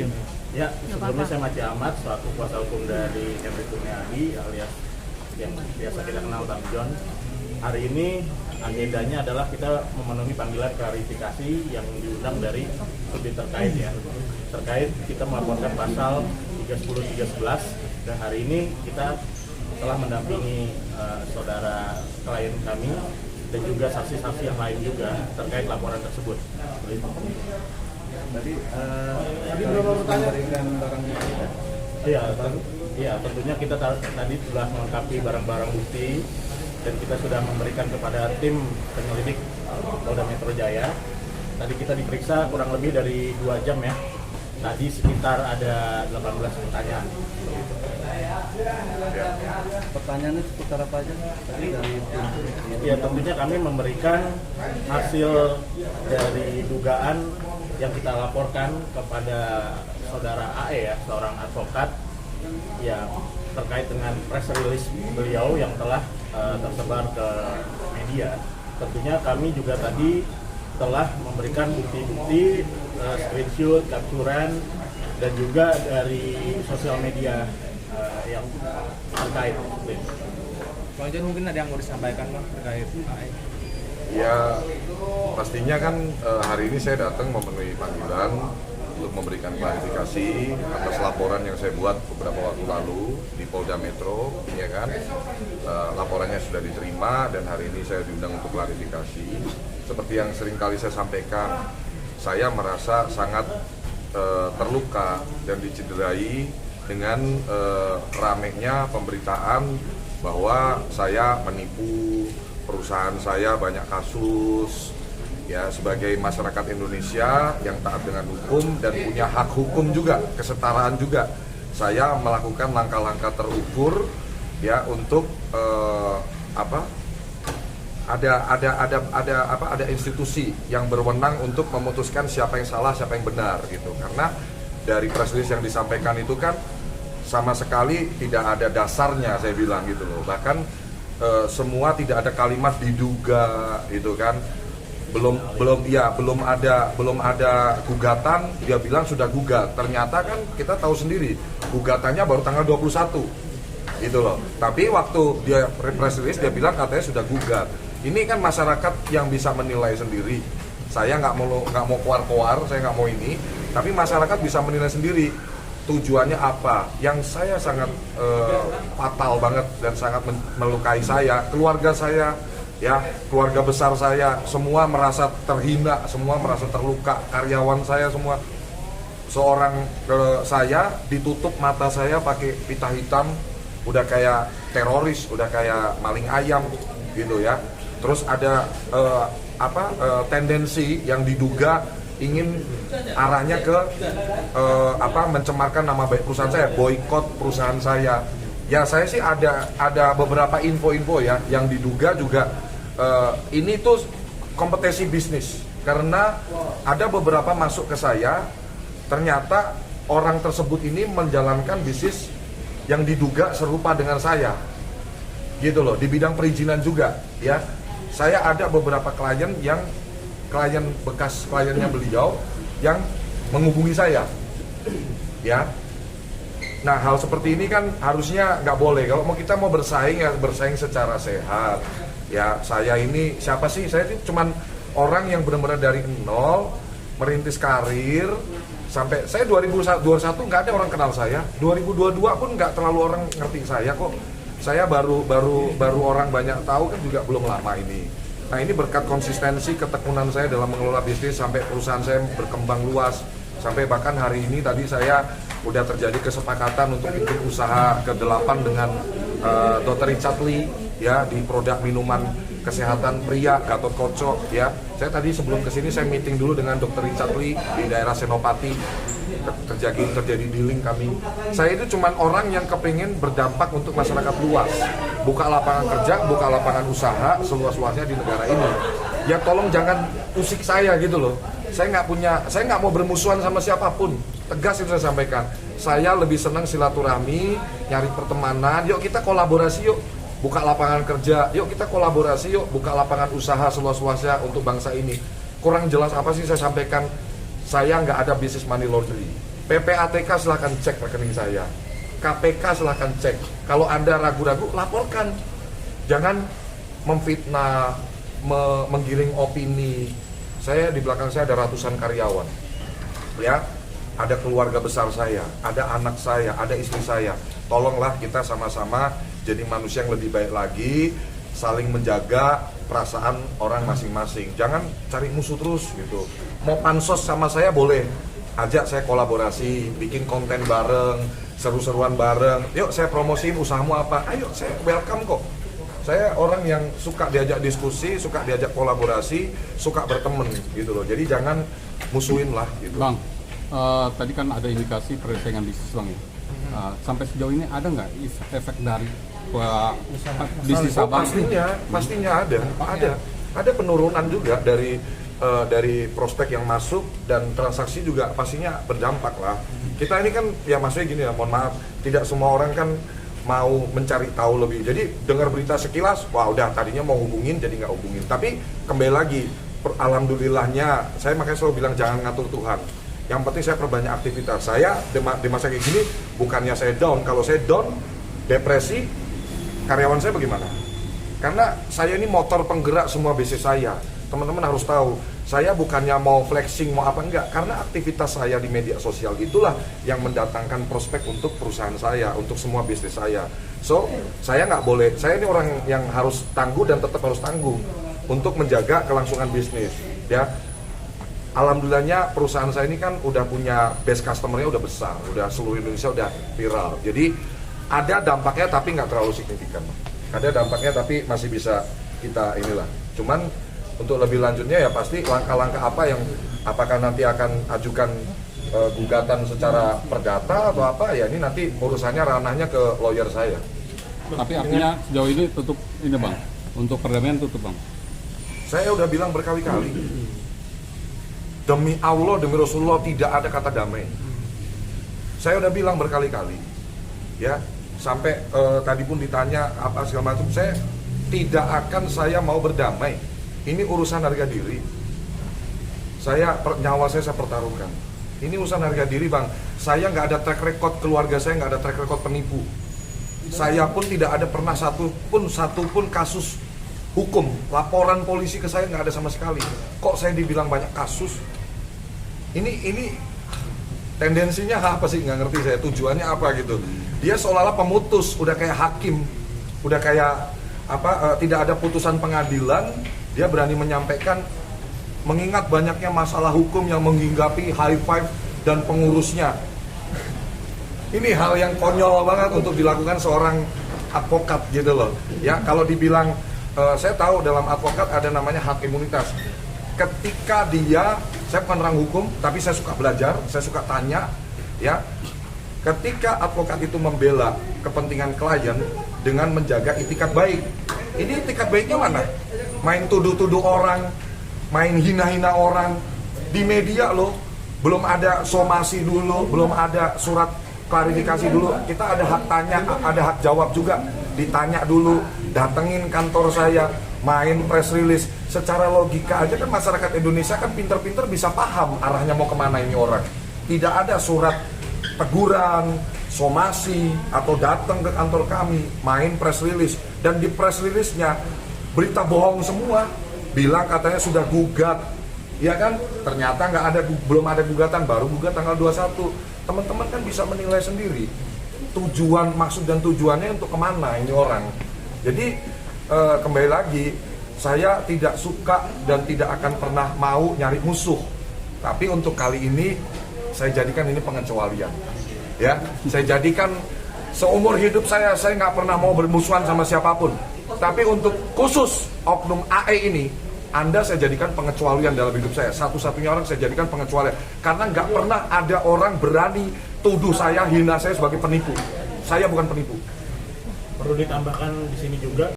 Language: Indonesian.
izin. Ya, sebelumnya saya Maci Ahmad, selaku kuasa hukum dari Henry Kurniadi alias yang biasa kita kenal Bang John. Hari ini agendanya adalah kita memenuhi panggilan klarifikasi yang diundang dari subjek terkait ya. Terkait kita melaporkan pasal 310-311 dan hari ini kita telah mendampingi saudara klien kami dan juga saksi-saksi yang lain juga terkait laporan tersebut. Tadi berapa pertanyaan barang bukti? Iya, tentunya kita tadi sudah melengkapi barang-barang bukti dan kita sudah memberikan kepada tim penyelidik Polda Metro Jaya. Tadi kita diperiksa kurang lebih dari 2 jam ya. Tadi sekitar ada 18 pertanyaan. Pertanyaannya seputar apa aja? Tadi dari Ya, tentunya kami memberikan hasil dari dugaan yang kita laporkan kepada saudara AE ya, seorang advokat yang terkait dengan press release beliau yang telah tersebar ke media. Tentunya kami juga tadi telah memberikan bukti-bukti, screenshot, capturan, dan juga dari sosial media yang terkait. Bang John, mungkin ada yang mau disampaikan Bang terkait AE? Ya, pastinya kan hari ini saya datang memenuhi panggilan untuk memberikan klarifikasi atas laporan yang saya buat beberapa waktu lalu di Polda Metro, ya kan. Laporannya sudah diterima dan hari ini saya diundang untuk klarifikasi. Seperti yang sering kali saya sampaikan, saya merasa sangat terluka dan dicederai dengan ramainya pemberitaan bahwa saya menipu perusahaan saya banyak kasus. Ya, sebagai masyarakat Indonesia yang taat dengan hukum dan punya hak hukum juga, kesetaraan juga, saya melakukan langkah-langkah terukur ya untuk ada institusi yang berwenang untuk memutuskan siapa yang salah, siapa yang benar gitu. Karena dari press release yang disampaikan itu kan sama sekali tidak ada dasarnya, saya bilang gitu loh. Bahkan semua tidak ada kalimat diduga gitu kan. Belum ada gugatan, dia bilang sudah gugat. Ternyata kan kita tahu sendiri gugatannya baru tanggal 21 gitu loh. Tapi waktu dia press release dia bilang katanya sudah gugat. Ini kan masyarakat yang bisa menilai sendiri. Saya nggak mau koar-koar, saya nggak mau ini. Tapi masyarakat bisa menilai sendiri tujuannya apa. Yang saya sangat fatal banget dan sangat melukai saya, keluarga saya. Ya, keluarga besar saya semua merasa terhina, semua merasa terluka, karyawan saya semua. Seorang saya ditutup mata saya pakai pita hitam, udah kayak teroris, udah kayak maling ayam gitu ya. Terus ada tendensi yang diduga ingin arahnya ke mencemarkan nama baik perusahaan saya, boikot perusahaan saya. Ya, saya sih ada beberapa info-info ya yang diduga juga ini tuh kompetisi bisnis, karena ada beberapa masuk ke saya, ternyata orang tersebut ini menjalankan bisnis yang diduga serupa dengan saya gitu loh, di bidang perizinan juga ya. Saya ada beberapa klien bekas kliennya beliau yang menghubungi saya ya. Nah, hal seperti ini kan harusnya nggak boleh. Kalau kita mau bersaing ya bersaing secara sehat. Ya, saya ini siapa sih? Saya ini cuman orang yang benar-benar dari nol merintis karir sampai saya 2021 nggak ada orang kenal saya. 2022 pun nggak terlalu orang ngerti saya kok. Saya baru orang banyak tahu kan juga belum lama ini. Nah, ini berkat konsistensi ketekunan saya dalam mengelola bisnis sampai perusahaan saya berkembang luas. Sampai bahkan hari ini tadi saya udah terjadi kesepakatan untuk bikin usaha ke-8 dengan Dr. Richard Lee ya, di produk minuman kesehatan pria Gatot Koco ya. Saya tadi sebelum kesini saya meeting dulu dengan Dr. Richard Lee di daerah Senopati, terjadi dealing kami. Saya itu cuman orang yang kepingin berdampak untuk masyarakat luas, buka lapangan kerja, buka lapangan usaha seluas-luasnya di negara ini. Ya, tolong jangan usik saya gitu loh. Saya nggak mau bermusuhan sama siapapun. Tegas itu saya sampaikan. Saya lebih senang silaturahmi, nyari pertemanan. Yuk kita kolaborasi yuk, buka lapangan kerja. Yuk kita kolaborasi yuk, buka lapangan usaha seluas-luasnya untuk bangsa ini. Kurang jelas apa sih saya sampaikan? Saya nggak ada bisnis money laundry. PPATK silahkan cek rekening saya, KPK silahkan cek. Kalau Anda ragu-ragu, laporkan. Jangan memfitnah, menggiring opini. Saya di belakang saya ada ratusan karyawan, ya, ada keluarga besar saya, ada anak saya, ada istri saya. Tolonglah kita sama-sama jadi manusia yang lebih baik lagi, saling menjaga perasaan orang masing-masing. Jangan cari musuh terus gitu. Mau pansos sama saya boleh, ajak saya kolaborasi, bikin konten bareng, seru-seruan bareng. Yuk saya promosiin usahamu apa? Ayo, saya welcome kok. Saya orang yang suka diajak diskusi, suka diajak kolaborasi, suka berteman gitu loh. Jadi jangan musuhin lah gitu. Bang, tadi kan ada indikasi persaingan bisnis Bang ya. Sampai sejauh ini ada nggak efek dari bisnis Abang? Pastinya ada penurunan juga dari prospek yang masuk, dan transaksi juga pastinya berdampak lah. Kita ini kan ya maksudnya gini ya, mohon maaf, tidak semua orang kan mau mencari tahu lebih. Jadi dengar berita sekilas, wah udah tadinya mau hubungin jadi nggak hubungin. Tapi kembali lagi, alhamdulillahnya, saya makanya selalu bilang jangan ngatur Tuhan. Yang penting saya perbanyak aktivitas. Saya di masa kayak gini, bukannya saya down. Kalau saya down, depresi, karyawan saya bagaimana? Karena saya ini motor penggerak semua bisnis saya. Teman-teman harus tahu, saya bukannya mau flexing, mau apa enggak. Karena aktivitas saya di media sosial itulah yang mendatangkan prospek untuk perusahaan saya, untuk semua bisnis saya. So, saya nggak boleh, saya ini orang yang harus tangguh dan tetap harus tangguh untuk menjaga kelangsungan bisnis. Ya, alhamdulillahnya perusahaan saya ini kan udah punya base customer-nya udah besar, udah seluruh Indonesia udah viral. Jadi ada dampaknya tapi nggak terlalu signifikan. Ada dampaknya tapi masih bisa kita inilah. Cuman untuk lebih lanjutnya ya pasti langkah-langkah apa yang apakah nanti akan ajukan gugatan secara perdata atau apa ya, ini nanti urusannya ranahnya ke lawyer saya. Tapi artinya sejauh ini tutup ini Bang, untuk perdamaian tutup Bang. Saya udah bilang berkali-kali, demi Allah, demi Rasulullah tidak ada kata damai. Saya udah bilang berkali-kali, ya, sampai tadi pun ditanya apa segala macam, saya tidak akan saya mau berdamai. Ini urusan harga diri. Nyawa saya pertaruhkan. Ini urusan harga diri Bang. Saya nggak ada track record, keluarga saya nggak ada track record penipu. Saya pun tidak ada pernah satu pun kasus hukum, laporan polisi ke saya nggak ada sama sekali. Kok saya dibilang banyak kasus? Ini tendensinya apa sih, nggak ngerti saya, tujuannya apa gitu. Dia seolah-olah pemutus, udah kayak hakim, udah kayak tidak ada putusan pengadilan, dia berani menyampaikan, mengingat banyaknya masalah hukum yang menghinggapi high five dan pengurusnya. Ini hal yang konyol banget untuk dilakukan seorang advokat gitu loh. Ya, kalau dibilang saya tahu dalam advokat ada namanya hak imunitas. Ketika saya bukan orang hukum, tapi saya suka belajar, saya suka tanya, ya. Ketika advokat itu membela kepentingan klien dengan menjaga itikat baik, ini itikat baiknya mana? Main tuduh-tuduh orang, main hina-hina orang di media loh. Belum ada somasi dulu, belum ada surat klarifikasi dulu. Kita ada hak tanya, ada hak jawab juga. Ditanya dulu, datengin kantor saya, main press release. Secara logika aja kan masyarakat Indonesia kan pinter-pinter bisa paham arahnya mau kemana ini orang. Tidak ada surat teguran, somasi, atau datang ke kantor kami, main press release. Dan di press release-nya berita bohong semua, bilang katanya sudah gugat, ya kan? Ternyata belum ada gugatan, baru gugat tanggal 21. Teman-teman kan bisa menilai sendiri maksud dan tujuannya untuk kemana ini orang. Jadi kembali lagi, saya tidak suka dan tidak akan pernah mau nyari musuh. Tapi untuk kali ini saya jadikan ini pengecualian. Ya, saya jadikan seumur hidup saya nggak pernah mau bermusuhan sama siapapun. Tapi untuk khusus oknum AE ini, Anda saya jadikan pengecualian dalam hidup saya. Satu-satunya orang saya jadikan pengecualian. Karena nggak pernah ada orang berani tuduh saya, hina saya sebagai penipu. Saya bukan penipu. Perlu ditambahkan di sini juga